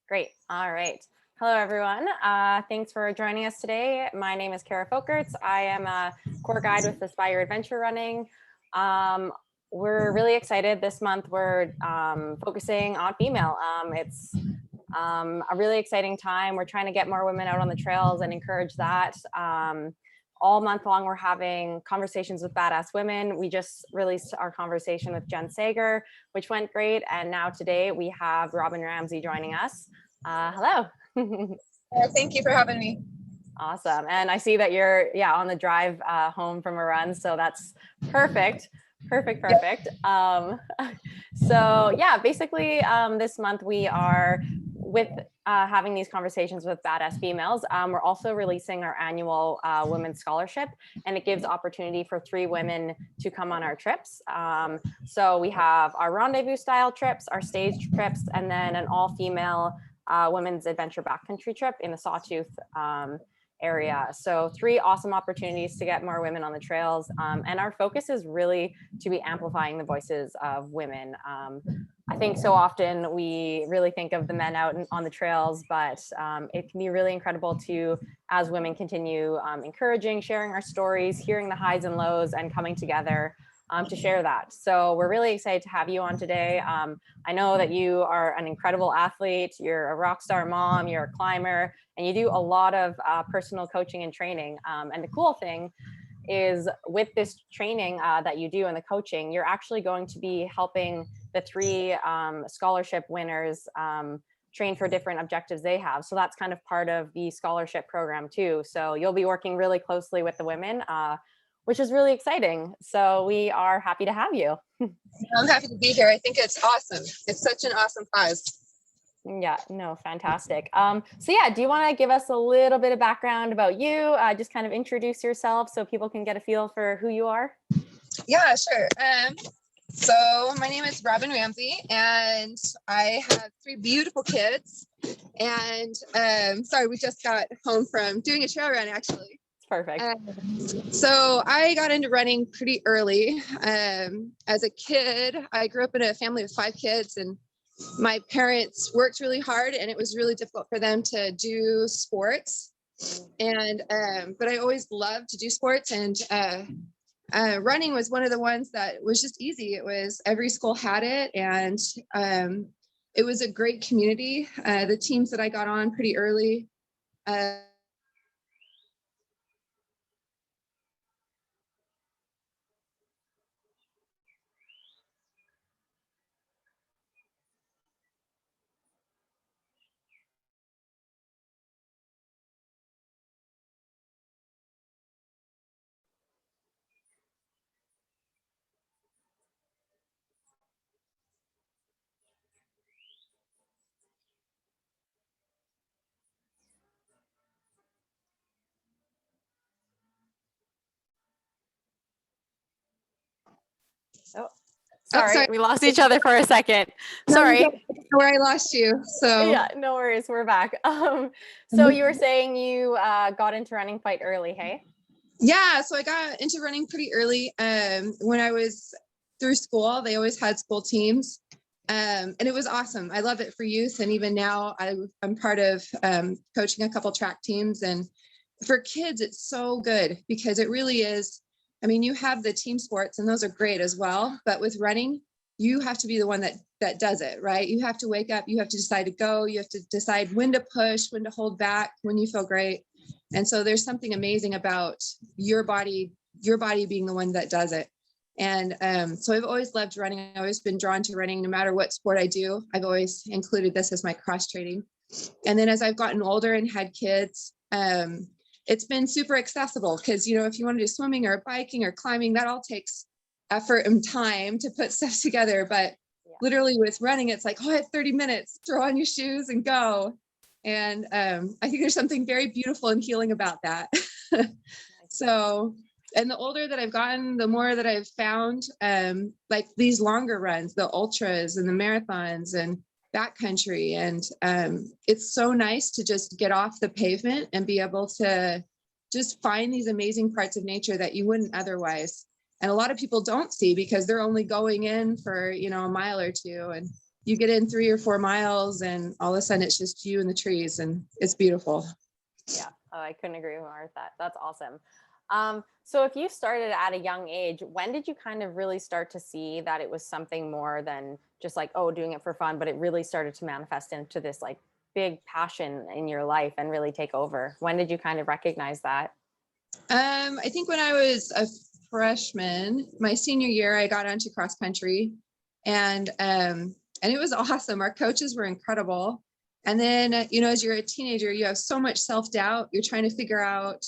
Great. All right. Hello, everyone. Thanks for joining us today. My name is Kara Folkerts. I am a core guide with Aspire Adventure Running. We're really excited this month. We're focusing on female. It's a really exciting time. We're trying to get more women out on the trails and encourage that. All month long, we're having conversations with badass women. We just released our conversation with Jen Sager, which went great. And now today we have Robyn Ramsey joining us. Hello. Thank you for having me. Awesome. And I see that you're on the drive home from a run. So that's perfect. Perfect. So basically this month we are with having these conversations with badass females. We're also releasing our annual women's scholarship, and it gives opportunity for 3 women to come on our trips. So we have our rendezvous style trips, our stage trips, and then an all female women's adventure backcountry trip in the Sawtooth area. So 3 awesome opportunities to get more women on the trails. And our focus is really to be amplifying the voices of women. I think so often we really think of the men out on the trails, but it can be really incredible to, as women, continue encouraging, sharing our stories, hearing the highs and lows, and coming together to share that. So we're really excited to have you on today. I know that you are an incredible athlete, you're a rock star mom, you're a climber, and you do a lot of personal coaching and training. And the cool thing is with this training that you do and the coaching, you're actually going to be helping the 3 scholarship winners train for different objectives they have. So that's kind of part of the scholarship program too. So you'll be working really closely with the women, which is really exciting. So we are happy to have you. I'm happy to be here. I think it's awesome. It's such an awesome cause. Yeah, no, fantastic. So do you want to give us a little bit of background about you? Just kind of introduce yourself so people can get a feel for who you are. Yeah, sure. So my name is Robyn Ramsey, and I have 3 beautiful kids. And sorry, we just got home from doing a trail run, actually. Perfect. So I got into running pretty early. As a kid, I grew up in a family of 5 kids, and my parents worked really hard, and it was really difficult for them to do sports. And but I always loved to do sports, and running was one of the ones that was just easy. It was every school had it, and it was a great community. The teams that I got on pretty early. Sorry, we lost each other for a second. Sorry. Where I lost you. So yeah, no worries. We're back. So you were saying you got into running quite early, hey? Yeah, so I got into running pretty early. When I was through school, they always had school teams. And it was awesome. I love it for youth. And even now I'm part of coaching a couple track teams. And for kids, it's so good because it really is. I mean, you have the team sports and those are great as well. But with running, you have to be the one that does it, right? You have to wake up, you have to decide to go, you have to decide when to push, when to hold back, when you feel great. And so there's something amazing about your body being the one that does it. And so I've always loved running. I've always been drawn to running no matter what sport I do. I've always included this as my cross training. And then as I've gotten older and had kids, it's been super accessible because, if you want to do swimming or biking or climbing, that all takes effort and time to put stuff together. But literally with running, it's like, oh, I have 30 minutes, throw on your shoes and go. And I think there's something very beautiful and healing about that. So, and the older that I've gotten, the more that I've found like these longer runs, the ultras and the marathons and backcountry. And it's so nice to just get off the pavement and be able to just find these amazing parts of nature that you wouldn't otherwise. And a lot of people don't see because they're only going in for, a mile or two. And you get in 3 or 4 miles and all of a sudden it's just you and the trees and it's beautiful. Yeah. Oh, I couldn't agree more with that. That's awesome. So if you started at a young age, when did you kind of really start to see that it was something more than just like, oh, doing it for fun, but it really started to manifest into this like big passion in your life and really take over? When did you kind of recognize that? I think when I was a freshman, my senior year, I got onto cross country, and it was awesome. Our coaches were incredible. And then, as you're a teenager, you have so much self-doubt. You're trying to figure out,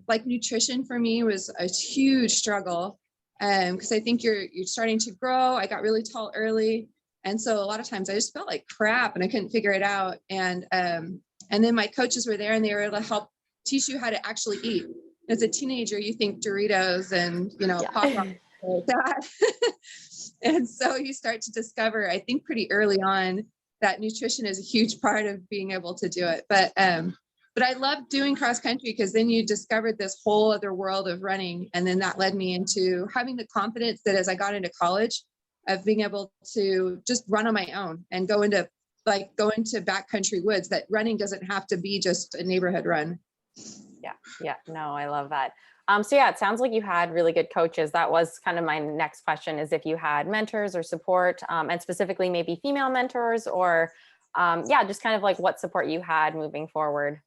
like nutrition for me was a huge struggle. Because I think you're starting to grow. I got really tall early. And so a lot of times I just felt like crap and I couldn't figure it out. And then my coaches were there and they were able to help teach you how to actually eat. As a teenager, you think Doritos and, pop like that. And so you start to discover, I think pretty early on, that nutrition is a huge part of being able to do it. But I loved doing cross country because then you discovered this whole other world of running. And then that led me into having the confidence that as I got into college of being able to just run on my own and go into backcountry woods, that running doesn't have to be just a neighborhood run. Yeah. No, I love that. So yeah, it sounds like you had really good coaches. That was kind of my next question, is if you had mentors or support, and specifically maybe female mentors or just kind of like what support you had moving forward.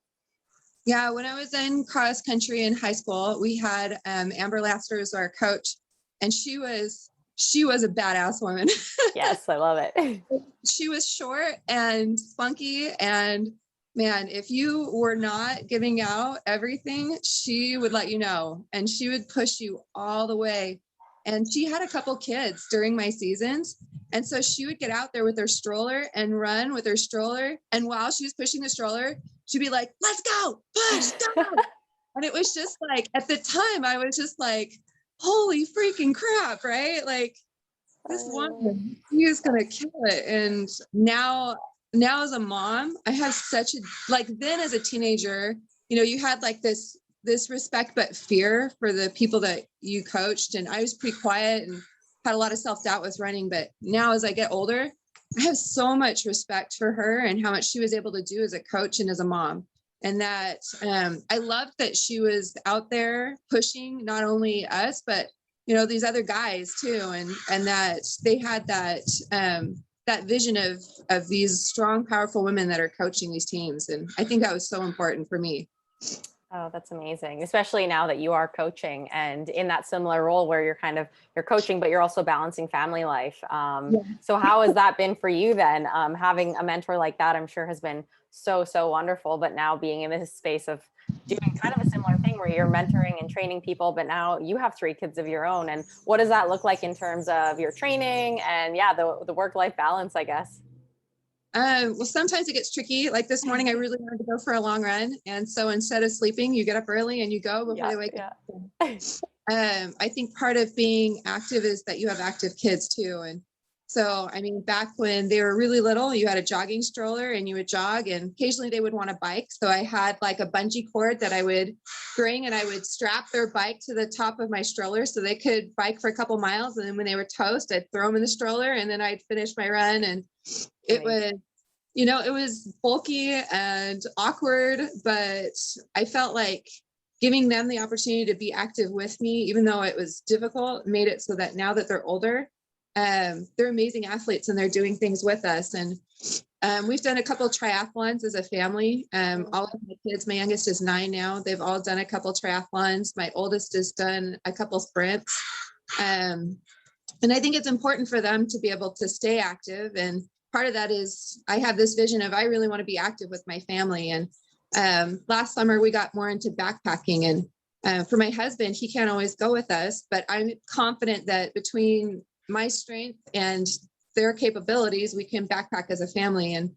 Yeah, when I was in cross country in high school, we had Amber Laster as our coach, and she was a badass woman. Yes, I love it. She was short and spunky, and man, if you were not giving out everything, she would let you know, and she would push you all the way. And she had a couple kids during my seasons, and so she would get out there with her stroller and run with her stroller, and while she was pushing the stroller, she'd be like, "Let's go, push, go." And it was just like, at the time, I was just like, holy freaking crap, right? Like, this woman, she is gonna kill it. And now as a mom, I have such a, like, then as a teenager, you had like this respect but fear for the people that you coached, and I was pretty quiet and had a lot of self-doubt with running. But now as I get older, I have so much respect for her and how much she was able to do as a coach and as a mom. And that I loved that she was out there pushing not only us, but these other guys too, and that they had that that vision of these strong, powerful women that are coaching these teams. And I think that was so important for me. Oh, that's amazing. Especially now that you are coaching and in that similar role where you're coaching, but you're also balancing family life. So how has that been for you then? Having a mentor like that, I'm sure has been so, so wonderful, but now being in this space of doing kind of a similar thing where you're mentoring and training people, but now you have 3 kids of your own. And what does that look like in terms of your training and the work-life balance, I guess? Well, sometimes it gets tricky. Like this morning, I really wanted to go for a long run. And so instead of sleeping, you get up early and you go before they wake up. I think part of being active is that you have active kids too. And so, I mean, back when they were really little, you had a jogging stroller and you would jog, and occasionally they would want to bike. So I had like a bungee cord that I would bring, and I would strap their bike to the top of my stroller so they could bike for a couple miles. And then when they were toast, I'd throw them in the stroller and then I'd finish my run. And it was, it was bulky and awkward, but I felt like giving them the opportunity to be active with me, even though it was difficult, made it so that now that they're older, they're amazing athletes and they're doing things with us. And we've done a couple of triathlons as a family. All of my kids, my youngest is 9 now. They've all done a couple of triathlons. My oldest has done a couple sprints. And I think it's important for them to be able to stay active. And part of that is I have this vision of I really want to be active with my family. And last summer we got more into backpacking. And for my husband, he can't always go with us, but I'm confident that between my strength and their capabilities, we can backpack as a family. And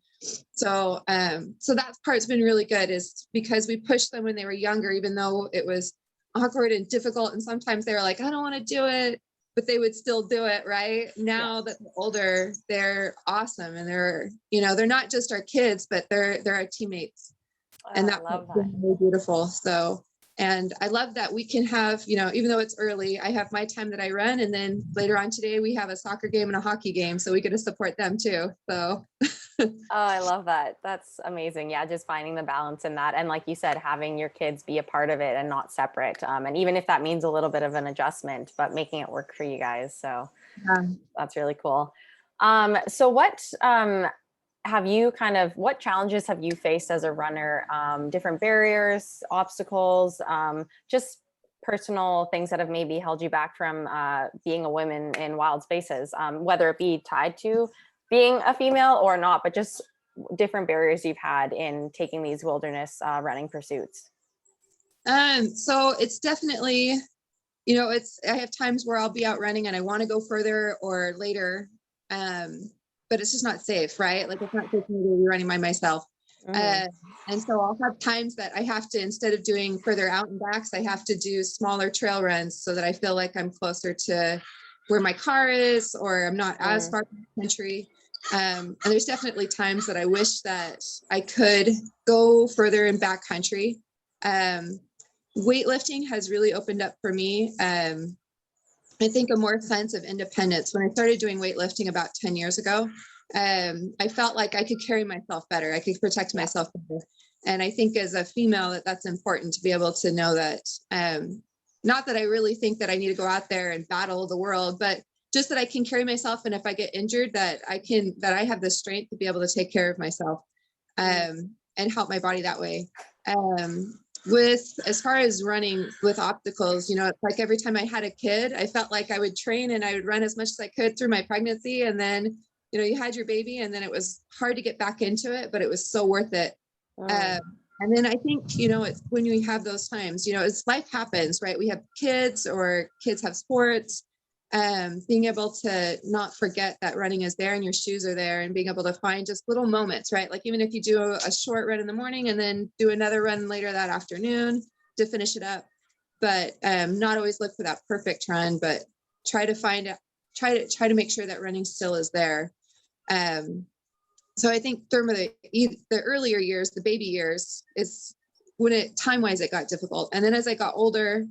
so that part's been really good, is because we pushed them when they were younger, even though it was awkward and difficult. And sometimes they were like, I don't want to do it, but they would still do it. Right now that they're older, they're awesome. And they're not just our kids, but they're our teammates. And that was really beautiful. So, And I love that we can have, even though it's early, I have my time that I run. And then later on today, we have a soccer game and a hockey game. So we get to support them too. So. Oh, I love that. That's amazing. Yeah, just finding the balance in that. And like you said, having your kids be a part of it and not separate. And even if that means a little bit of an adjustment, but making it work for you guys. So that's really cool. So what challenges have you faced as a runner? Different barriers, obstacles, just personal things that have maybe held you back from being a woman in wild spaces, whether it be tied to being a female or not, but just different barriers you've had in taking these wilderness running pursuits. So it's definitely, I have times where I'll be out running and I want to go further or later. But it's just not safe, right? Like it's not safe for me to be running by myself. And so I'll have times that I have to, instead of doing further out and backs, I have to do smaller trail runs so that I feel like I'm closer to where my car is, or I'm not as far from the country. And there's definitely times that I wish that I could go further in backcountry. Weightlifting has really opened up for me. I think a more sense of independence. When I started doing weightlifting about 10 years ago, I felt like I could carry myself better. I could protect myself better. And I think as a female that's important to be able to know that, not that I really think that I need to go out there and battle the world, but just that I can carry myself. And if I get injured, that I have the strength to be able to take care of myself, and help my body that way. As far as running with obstacles, it's like every time I had a kid, I felt like I would train and I would run as much as I could through my pregnancy. And then, you had your baby and then it was hard to get back into it, but it was so worth it. And then I think, it's when we have those times, as life happens, right? We have kids or kids have sports, being able to not forget that running is there and your shoes are there, and being able to find just little moments, right? Like even if you do a short run in the morning and then do another run later that afternoon to finish it up, but not always look for that perfect run, but try to make sure that running still is there. So I think through the earlier years, the baby years, is when time-wise it got difficult. And then as I got older,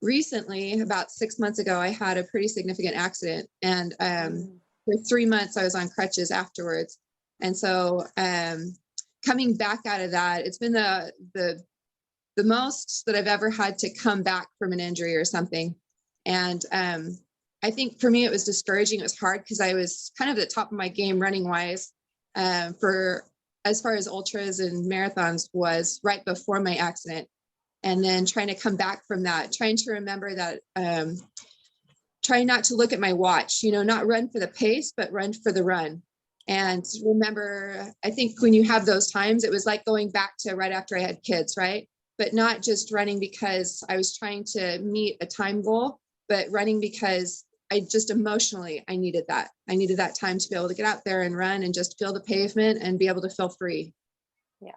recently, about 6 months ago, I had a pretty significant accident, and for 3 months I was on crutches afterwards. And so coming back out of that, it's been the most that I've ever had to come back from an injury or something. And I think for me it was discouraging. It was hard because I was kind of at the top of my game running wise, for as far as ultras and marathons was right before my accident. And then trying to come back from that, trying to remember that, trying not to look at my watch, not run for the pace, but run for the run. And remember, I think when you have those times, it was like going back to right after I had kids, right? But not just running because I was trying to meet a time goal, but running because I just emotionally, I needed that. I needed that time to be able to get out there and run and just feel the pavement and be able to feel free. Yeah.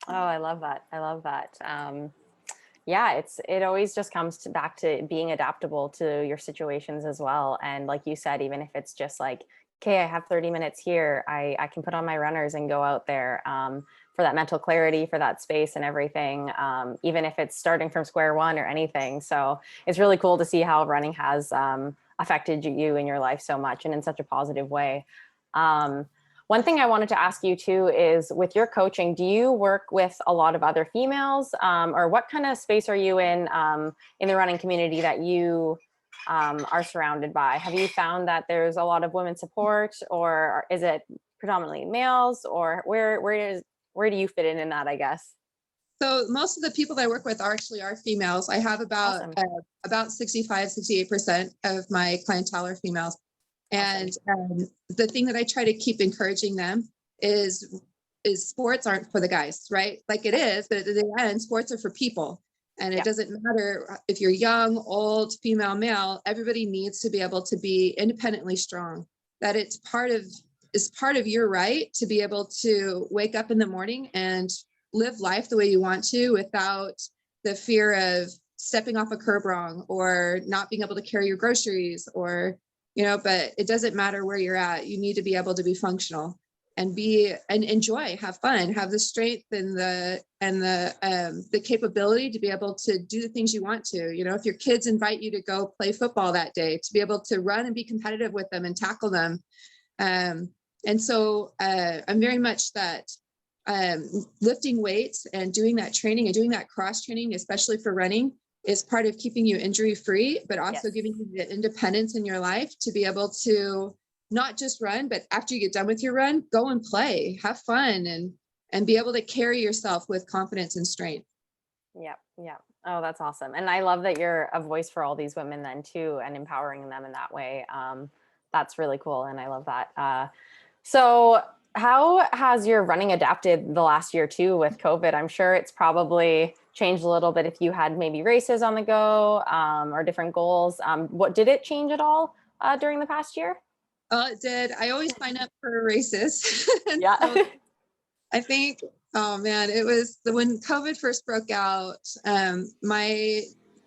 Oh, I love that. Yeah, it always just comes back to being adaptable to your situations as well. And like you said, even if it's just like, okay, I have 30 minutes here, I can put on my runners and go out there, for that mental clarity, for that space and everything, even if it's starting from square one or anything. So it's really cool to see how running has affected you in your life so much and in such a positive way. One thing I wanted to ask you too is, with your coaching, do you work with a lot of other females, or what kind of space are you in the running community that you are surrounded by? Have you found that there's a lot of women support, or is it predominantly males, or where do you fit in that, I guess? So most of the people that I work with are females. I have about Awesome. About 68% of my clientele are females. And the thing that I try to keep encouraging them is sports aren't for the guys, right? Like it is, but at the end, sports are for people. And it doesn't matter if you're young, old, female, male, everybody needs to be able to be independently strong. That it's part of your right to be able to wake up in the morning and live life the way you want to, without the fear of stepping off a curb wrong or not being able to carry your groceries, or but it doesn't matter where you're at. You need to be able to be functional. and enjoy, have fun, have the strength and the capability to be able to do the things you want to. You know, if your kids invite you to go play football that day, to be able to run and be competitive with them and tackle them. And so I'm very much that lifting weights and doing that training and doing that cross training, especially for running, is part of keeping you injury free, but also Yes. giving you the independence in your life to be able to not just run, but after you get done with your run, go and play, have fun, and be able to carry yourself with confidence and strength. Yeah. Yeah. Oh, that's awesome. And I love that you're a voice for all these women then too, and empowering them in that way. That's really cool. And I love that. So how has your running adapted the last year too with COVID? I'm sure it's probably changed a little bit if you had maybe races on the go, or different goals. What did it change at all during the past year? Oh, it did. I always sign up for races. And Yeah. so I think, oh man, it was when COVID first broke out, my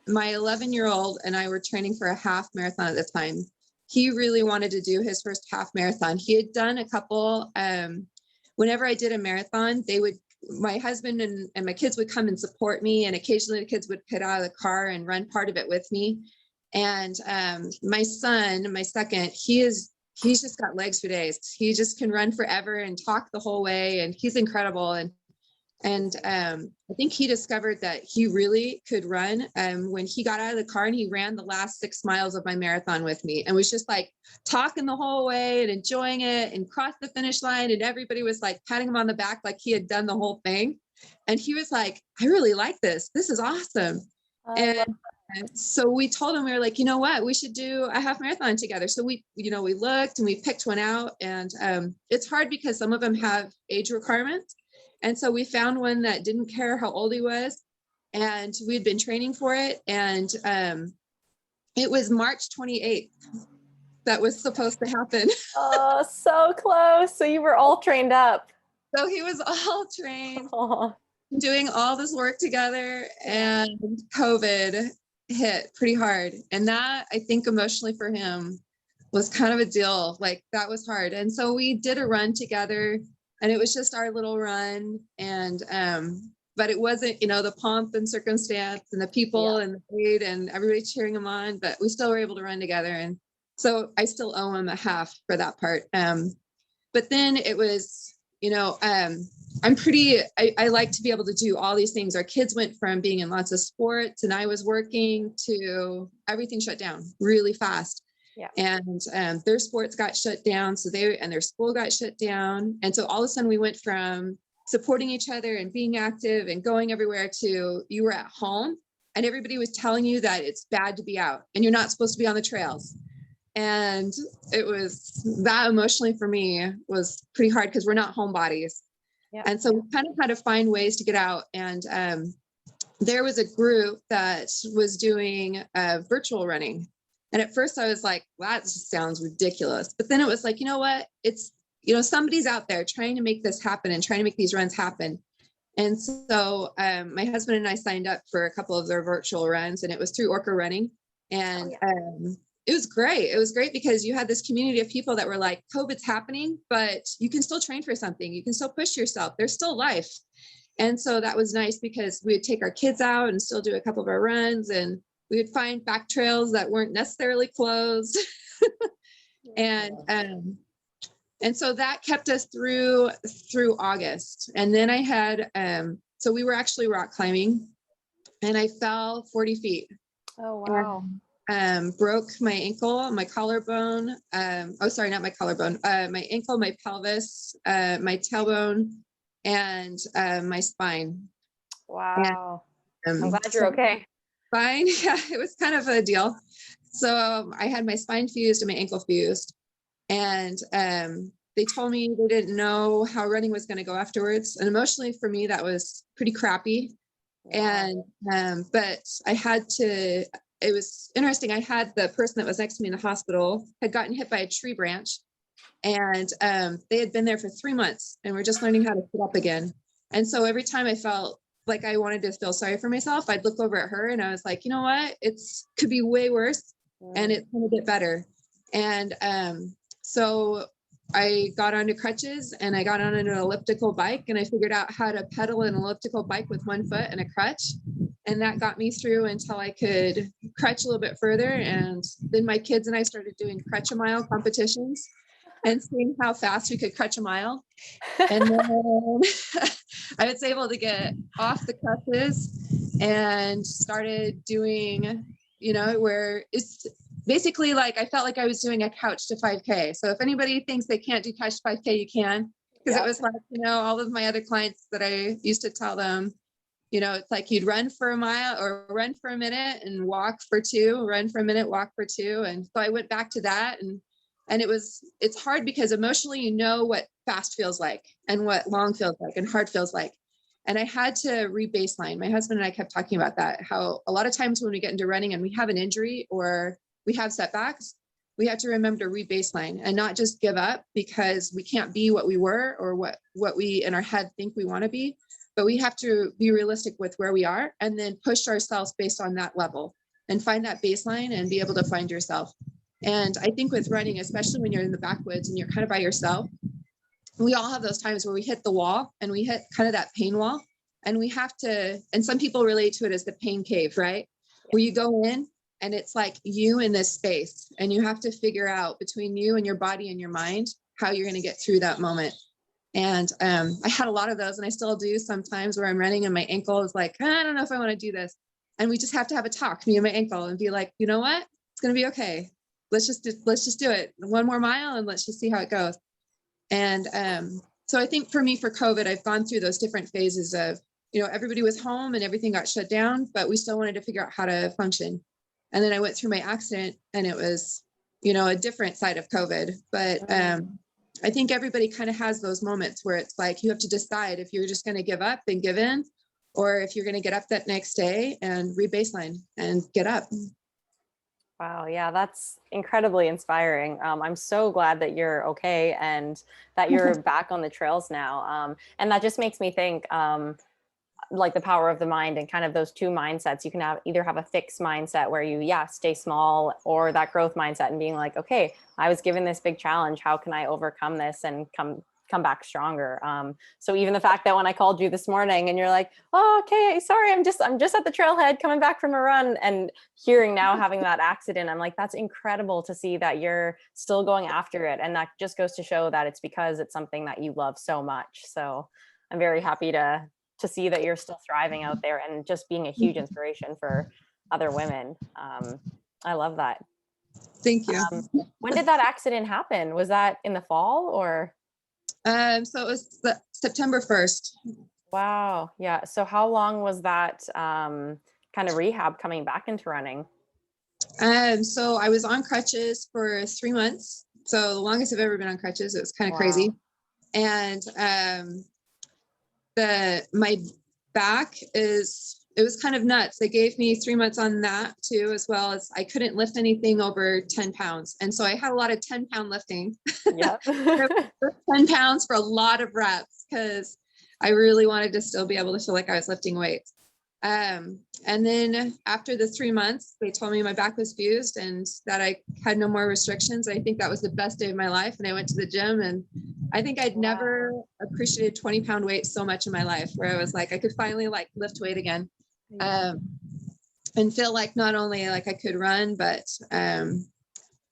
11-year-old and I were training for a half marathon at the time. He really wanted to do his first half marathon. He had done a couple, whenever I did a marathon, my husband and my kids would come and support me. And occasionally the kids would get out of the car and run part of it with me. And my son, my second, he's just got legs for days. He just can run forever and talk the whole way. And he's incredible. And I think he discovered that he really could run when he got out of the car and he ran the last 6 miles of my marathon with me and was just like talking the whole way and enjoying it and crossed the finish line. And everybody was like patting him on the back like he had done the whole thing. And he was like, I really like this. This is awesome. And so we told him, we were like, you know what, we should do a half marathon together. So we looked and we picked one out, and it's hard because some of them have age requirements. And so we found one that didn't care how old he was, and we'd been training for it. And it was March 28th that was supposed to happen. Oh, so close. So you were all trained up. So he was all trained, Oh, doing all this work together, and COVID hit pretty hard. And that, I think, emotionally for him was kind of a deal. Like, that was hard. And so we did a run together, and it was just our little run. And but it wasn't, the pomp and circumstance and the people and the aid and everybody cheering him on, but we still were able to run together. And so I still owe him a half for that part. But then it was, I like to be able to do all these things. Our kids went from being in lots of sports and I was working to everything shut down really fast. yeah. And their sports got shut down. And their school got shut down. And so all of a sudden we went from supporting each other and being active and going everywhere to you were at home and everybody was telling you that it's bad to be out and you're not supposed to be on the trails. And it was that emotionally for me was pretty hard because we're not homebodies. Yeah. And so we kind of had to find ways to get out. And there was a group that was doing virtual running. And at first I was like, wow, that just sounds ridiculous. But then it was like, you know what? It's, somebody's out there trying to make this happen and trying to make these runs happen. And so my husband and I signed up for a couple of their virtual runs, and it was through Orca Running. And it was great. It was great because you had this community of people that were like, COVID's happening, but you can still train for something. You can still push yourself. There's still life. And so that was nice because we would take our kids out and still do a couple of our runs, and we would find back trails that weren't necessarily closed. And so that kept us through August. And then I had, so we were actually rock climbing and I fell 40 feet. Oh, wow. Broke my ankle, my collarbone. Sorry, not my collarbone, my ankle, my pelvis, my tailbone, and my spine. Wow. And, I'm glad you're okay. Fine. Yeah, it was kind of a deal. So I had my spine fused and my ankle fused. And they told me they didn't know how running was going to go afterwards. And emotionally for me, that was pretty crappy. Wow. And, but I had to, it was interesting. I had the person that was next to me in the hospital had gotten hit by a tree branch, and they had been there for 3 months and were just learning how to sit up again. And so every time I felt like I wanted to feel sorry for myself, I'd look over at her and I was like, you know what, could be way worse and it's going to get better. And so I got onto crutches and I got on an elliptical bike, and I figured out how to pedal an elliptical bike with one foot and a crutch. And that got me through until I could crutch a little bit further. And then my kids and I started doing crutch-a-mile competitions and seeing how fast we could crutch a mile. And then I was able to get off the crutches and started doing, where it's basically like I felt like I was doing a couch to 5K. So if anybody thinks they can't do couch to 5K, you can. Because it was like, all of my other clients that I used to tell them, it's like you'd run for a mile or run for a minute and walk for 2, run for a minute, walk for 2. And so I went back to that. And it's hard because emotionally, what fast feels like and what long feels like and hard feels like. And I had to re-baseline. My husband and I kept talking about that, how a lot of times when we get into running and we have an injury or we have setbacks, we have to remember to re-baseline and not just give up because we can't be what we were or what we in our head think we want to be, but we have to be realistic with where we are and then push ourselves based on that level and find that baseline and be able to find yourself. And I think with running, especially when you're in the backwoods and you're kind of by yourself, we all have those times where we hit the wall and we hit kind of that pain wall, and we have to, and some people relate to it as the pain cave, right? Where you go in and it's like you in this space and you have to figure out between you and your body and your mind how you're going to get through that moment. And I had a lot of those, and I still do sometimes, where I'm running and my ankle is like, I don't know if I want to do this. And we just have to have a talk, me and my ankle, and be like, you know what? It's going to be okay. Let's just do it. One more mile and let's just see how it goes. And so I think for me, for COVID, I've gone through those different phases of, everybody was home and everything got shut down, but we still wanted to figure out how to function. And then I went through my accident, and it was, a different side of COVID. But I think everybody kind of has those moments where it's like you have to decide if you're just going to give up and give in, or if you're going to get up that next day and re-baseline and get up. Wow. Yeah, that's incredibly inspiring. I'm so glad that you're okay and that you're back on the trails now. And that just makes me think like the power of the mind and kind of those two mindsets. You can either have a fixed mindset where you, stay small, or that growth mindset and being like, okay, I was given this big challenge. How can I overcome this and come back stronger? So even the fact that when I called you this morning and you're like, oh, okay, sorry, I'm just at the trailhead coming back from a run, and hearing now having that accident, I'm like, that's incredible to see that you're still going after it. And that just goes to show that it's because it's something that you love so much. So I'm very happy to see that you're still thriving out there and just being a huge inspiration for other women. I love that. Thank you. When did that accident happen? Was that in the fall or? So it was September 1st. Wow. Yeah. So how long was that kind of rehab coming back into running? So I was on crutches for 3 months. So the longest I've ever been on crutches. It was kind of crazy. And my back it was kind of nuts. They gave me 3 months on that too, as well as I couldn't lift anything over 10 pounds. And so I had a lot of 10-pound lifting. Yeah. 10 pounds for a lot of reps because I really wanted to still be able to feel like I was lifting weights. And then after the 3 months, they told me my back was fused and that I had no more restrictions. I think that was the best day of my life. And I went to the gym, and I think I'd never appreciated 20-pound weight so much in my life, where I was like, I could finally like lift weight again. And feel like not only like I could run, but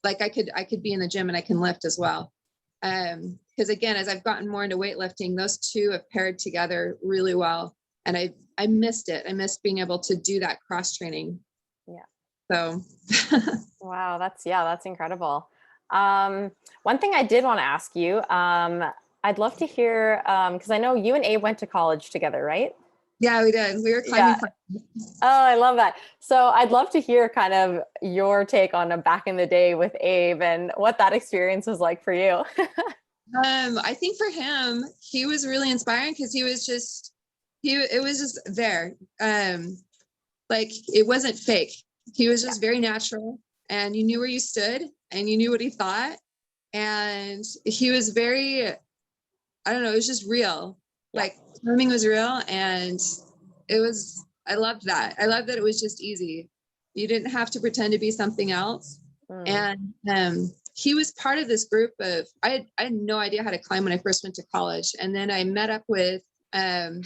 like I could be in the gym and I can lift as well. Because again, as I've gotten more into weightlifting, those two have paired together really well. And I missed it. I missed being able to do that cross training. Yeah. So. Wow. That's incredible. One thing I did want to ask you, I'd love to hear, because I know you and Abe went to college together, right? Yeah, we did. We were climbing. Oh, I love that. So I'd love to hear kind of your take on back in the day with Abe and what that experience was like for you. I think for him, he was really inspiring because it was just there. Like it wasn't fake. He was just very natural, and you knew where you stood and you knew what he thought. And he was very, I don't know, it was just real. Like swimming was real, and I loved that. I loved that it was just easy. You didn't have to pretend to be something else. And he was part of this group of, I had no idea how to climb when I first went to college. And then I met up with a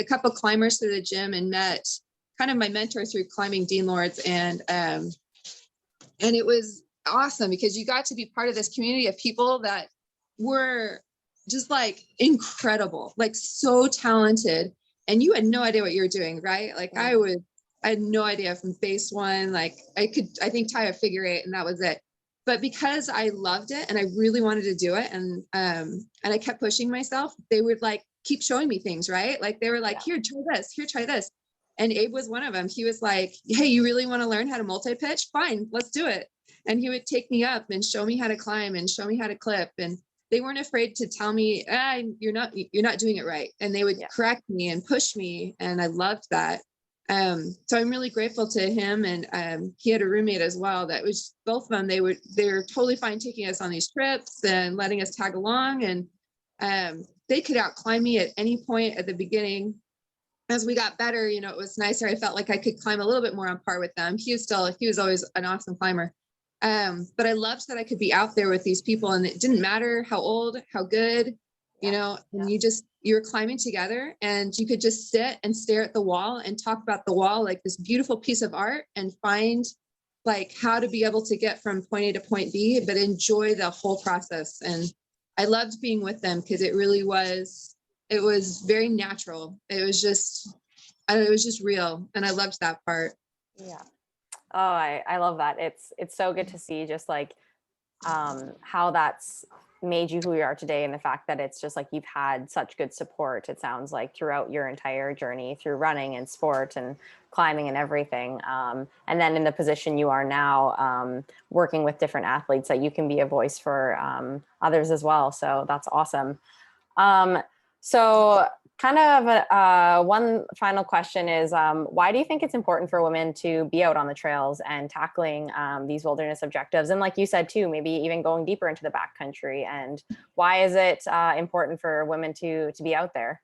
couple climbers through the gym and met kind of my mentor through climbing, Dean Lords. And it was awesome because you got to be part of this community of people that were just like incredible, like so talented. And you had no idea what you were doing, right? Like I had no idea from base one, like I think tie a figure eight and that was it. But because I loved it and I really wanted to do it and I kept pushing myself, they would like keep showing me things, right? Like they were like, here, try this. And Abe was one of them. He was like, hey, you really want to learn how to multi-pitch? Fine, let's do it. And he would take me up and show me how to climb and show me how to clip. And they weren't afraid to tell me, you're not doing it right. And they would correct me and push me. And I loved that. So I'm really grateful to him. And he had a roommate as well. That was both of them. They were totally fine taking us on these trips and letting us tag along. And they could out climb me at any point at the beginning. As we got better, you know, it was nicer. I felt like I could climb a little bit more on par with them. He was always an awesome climber. But I loved that I could be out there with these people and it didn't matter how old, how good, you know, and you were climbing together and you could just sit and stare at the wall and talk about the wall, like this beautiful piece of art and find like how to be able to get from point A to point B, but enjoy the whole process. And I loved being with them because it was very natural. It was just real. And I loved that part. Yeah. Oh, I love that. It's so good to see just like how that's made you who you are today. And the fact that it's just like, you've had such good support, it sounds like, throughout your entire journey through running and sport and climbing and everything. And then in the position you are now, working with different athletes, that you can be a voice for others as well. So that's awesome. So kind of one final question is, why do you think it's important for women to be out on the trails and tackling these wilderness objectives? And like you said, too, maybe even going deeper into the backcountry. And why is it important for women to be out there?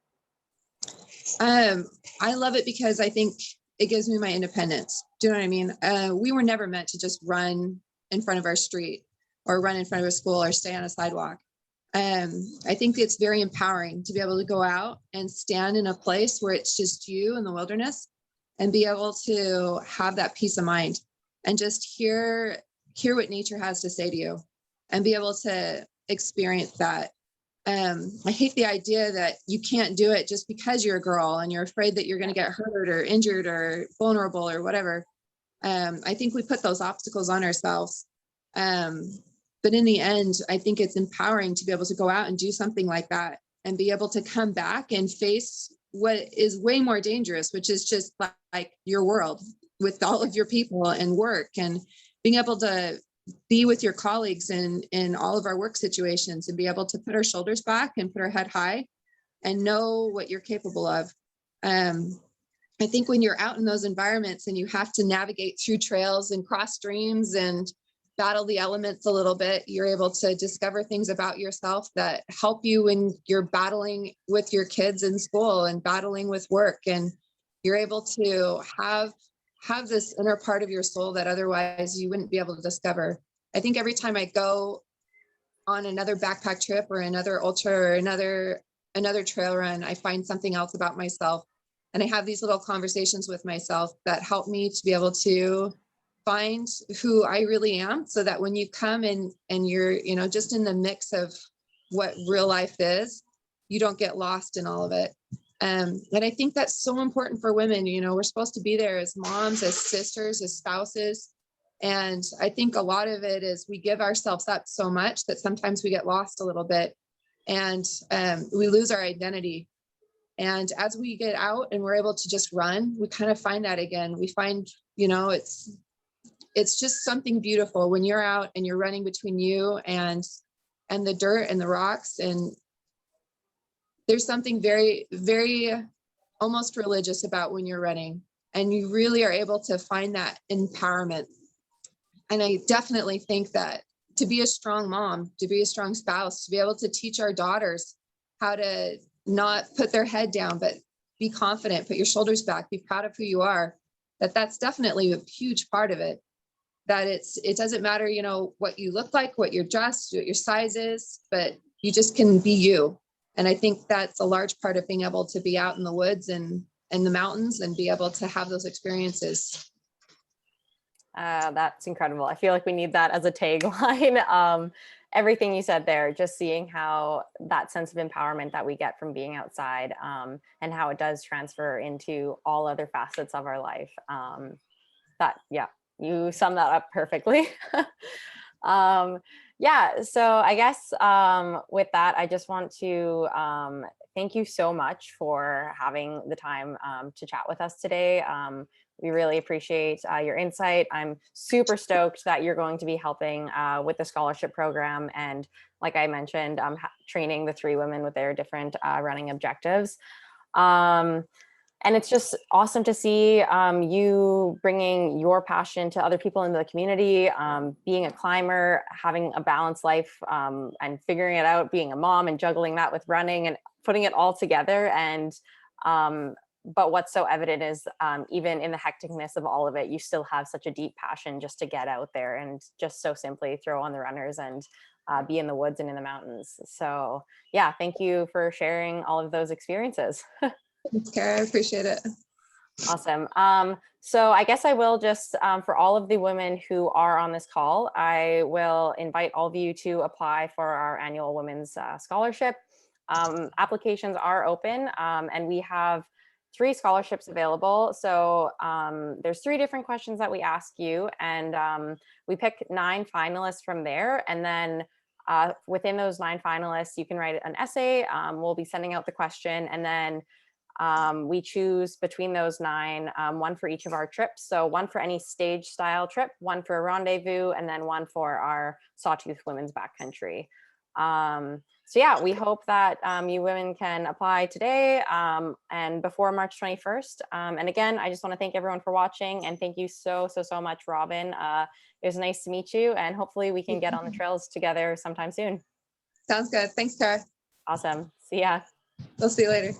I love it because I think it gives me my independence. Do you know what I mean? We were never meant to just run in front of our street or run in front of a school or stay on a sidewalk. I think it's very empowering to be able to go out and stand in a place where it's just you in the wilderness and be able to have that peace of mind and just hear what nature has to say to you and be able to experience that. I hate the idea that you can't do it just because you're a girl and you're afraid that you're going to get hurt or injured or vulnerable or whatever. I think we put those obstacles on ourselves. But in the end, I think it's empowering to be able to go out and do something like that and be able to come back and face what is way more dangerous, which is just like your world with all of your people and work and being able to be with your colleagues in all of our work situations and be able to put our shoulders back and put our head high and know what you're capable of. I think when you're out in those environments and you have to navigate through trails and cross streams and battle the elements a little bit, you're able to discover things about yourself that help you when you're battling with your kids in school and battling with work. And you're able to have this inner part of your soul that otherwise you wouldn't be able to discover. I think every time I go on another backpack trip or another ultra or another trail run, I find something else about myself. And I have these little conversations with myself that help me to be able to find who I really am, so that when you come and you're, you know, just in the mix of what real life is, you don't get lost in all of it. And I think that's so important for women. You know, we're supposed to be there as moms, as sisters, as spouses. And I think a lot of it is we give ourselves up so much that sometimes we get lost a little bit and we lose our identity. And as we get out and we're able to just run, we kind of find that again. We find, you know, it's just something beautiful when you're out and you're running between you and the dirt and the rocks. And there's something very, very almost religious about when you're running and you really are able to find that empowerment. And I definitely think that to be a strong mom, to be a strong spouse, to be able to teach our daughters how to not put their head down, but be confident, put your shoulders back, be proud of who you are, that's definitely a huge part of it. that it doesn't matter, you know, what you look like, what you're dressed, what your size is, but you just can be you. And I think that's a large part of being able to be out in the woods and in the mountains and be able to have those experiences. That's incredible. I feel like we need that as a tagline. Everything you said there, just seeing how that sense of empowerment that we get from being outside, and how it does transfer into all other facets of our life. Yeah, you sum that up perfectly. Yeah, so I guess with that, I just want to thank you so much for having the time to chat with us today. We really appreciate your insight. I'm super stoked that you're going to be helping with the scholarship program. And like I mentioned, training the 3 women with their different running objectives. And it's just awesome to see you bringing your passion to other people in the community, being a climber, having a balanced life, and figuring it out, being a mom and juggling that with running and putting it all together. And but what's so evident is even in the hecticness of all of it, you still have such a deep passion just to get out there and just so simply throw on the runners and be in the woods and in the mountains. So yeah, thank you for sharing all of those experiences. Thanks, Kara. I appreciate it. Awesome. So I guess I will just, for all of the women who are on this call, I will invite all of you to apply for our annual women's scholarship. Applications are open, and we have 3 scholarships available. So there's 3 different questions that we ask you, and we pick 9 finalists from there. And then within those 9 finalists, you can write an essay. We'll be sending out the question, and then we choose between those 9, 1 for each of our trips. So 1 for any stage style trip, 1 for a rendezvous, and then 1 for our Sawtooth Women's Backcountry. So yeah, we hope that you women can apply today and before March 21st. And again, I just want to thank everyone for watching, and thank you so much, Robyn. It was nice to meet you, and hopefully we can get on the trails together sometime soon. Sounds good. Thanks, Kara. Awesome. See ya. We'll see you later.